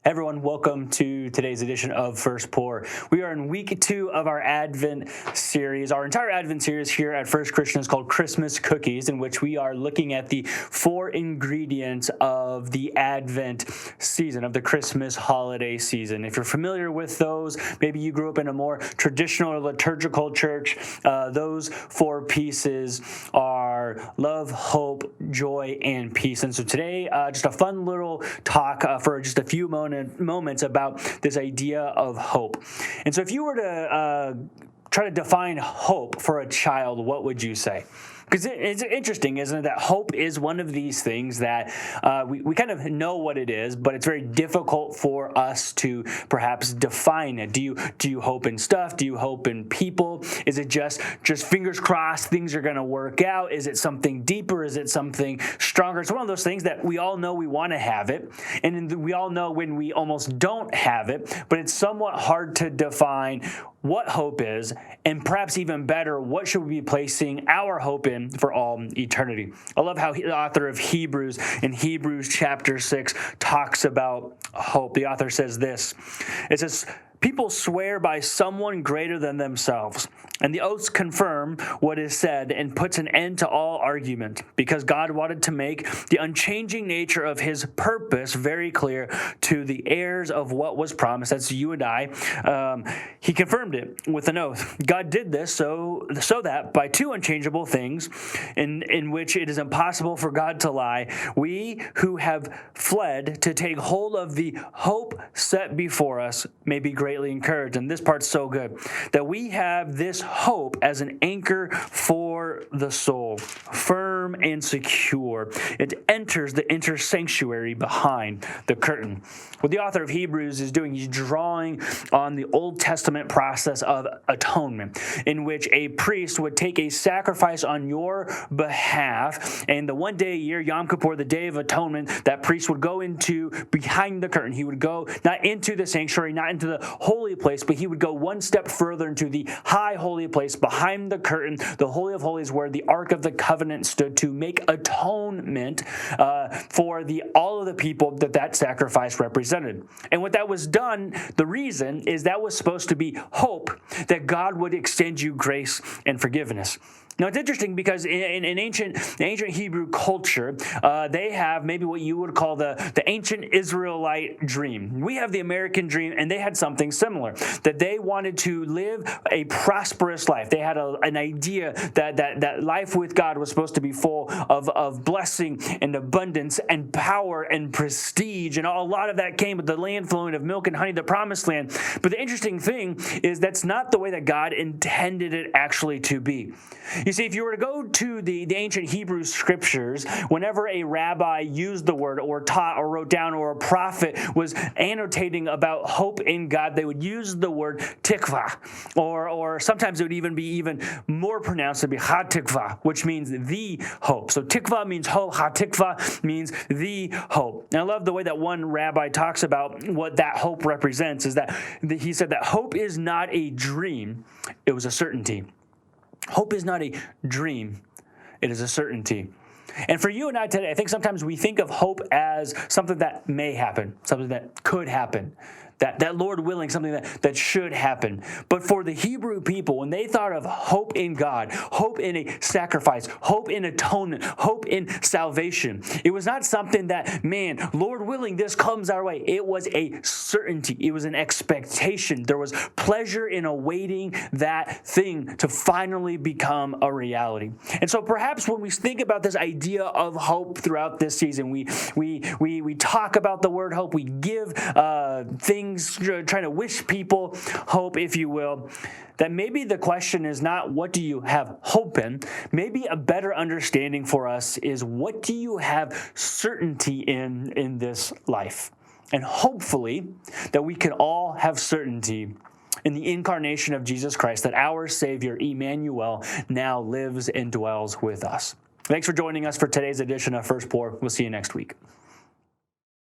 Everyone, welcome to today's edition of First Pour. We are in week 2 of our Advent series. Our entire Advent series here at First Christian is called Christmas Cookies, in which we are looking at the 4 ingredients of the Advent season, of the Christmas holiday season. If you're familiar with those, maybe you grew up in a more traditional or liturgical church, those 4 pieces are love, hope, joy, and peace. And so today, just a fun little talk for just a few moments about this idea of hope. And so if you were to try to define hope for a child, what would you say? Because it's interesting, isn't it, that hope is one of these things that we kind of know what it is, but it's very difficult for us to perhaps define it. Do you hope in stuff? Do you hope in people? Is it just fingers crossed things are going to work out? Is it something deeper? Is it something stronger? It's one of those things that we all know we want to have it, and we all know when we almost don't have it, but it's somewhat hard to define what hope is, and perhaps even better, what should we be placing our hope in for all eternity. I love how the author of Hebrews, in Hebrews chapter 6, talks about hope. The author says this. It says, "People swear by someone greater than themselves, and the oaths confirm what is said and puts an end to all argument, because God wanted to make the unchanging nature of his purpose very clear to the heirs of what was promised." That's you and I. He confirmed it with an oath. God did this so that by 2 unchangeable things in which it is impossible for God to lie, we who have fled to take hold of the hope set before us may be greatly encouraged. And this part's so good, that we have this hope as an anchor for the soul, firm and secure. It enters the inner sanctuary behind the curtain. What the author of Hebrews is doing, he's drawing on the Old Testament process of atonement, in which a priest would take a sacrifice on your behalf, and the one day a year, Yom Kippur, the Day of Atonement, that priest would go into behind the curtain. He would go not into the sanctuary, not into the holy place, but he would go one step further into the high holy place behind the curtain, the Holy of Holies, where the Ark of the Covenant stood, to make atonement for all of the people that sacrifice represented. And what that was done, the reason is that was supposed to be hope that God would extend you grace and forgiveness. Now, it's interesting because in ancient Hebrew culture, they have maybe what you would call the ancient Israelite dream. We have the American dream, and they had something similar, that they wanted to live a prosperous life. They had an idea that life with God was supposed to be full of blessing and abundance and power and prestige, and a lot of that came with the land flowing of milk and honey, the promised land. But the interesting thing is that's not the way that God intended it actually to be. You see, if you were to go to the ancient Hebrew scriptures, whenever a rabbi used the word or taught or wrote down, or a prophet was annotating about hope in God, they would use the word tikva, or sometimes it would even be even more pronounced to be ha-tikva, which means the hope. So tikva means hope, ha-tikva means the hope. And I love the way that one rabbi talks about what that hope represents, is that he said that hope is not a dream, it was a certainty. Hope is not a dream, it is a certainty. And for you and I today, I think sometimes we think of hope as something that may happen, something that could happen, that Lord willing, something that should happen. But for the Hebrew people, when they thought of hope in God, hope in a sacrifice, hope in atonement, hope in salvation, it was not something that, man, Lord willing, this comes our way. It was a certainty. It was an expectation. There was pleasure in awaiting that thing to finally become a reality. And so perhaps when we think about this idea of hope throughout this season, we talk about the word hope, we give things, trying to wish people hope, if you will, that maybe the question is not what do you have hope in. Maybe a better understanding for us is what do you have certainty in this life. And hopefully that we can all have certainty in the incarnation of Jesus Christ, that our Savior, Emmanuel, now lives and dwells with us. Thanks for joining us for today's edition of First Pour. We'll see you next week.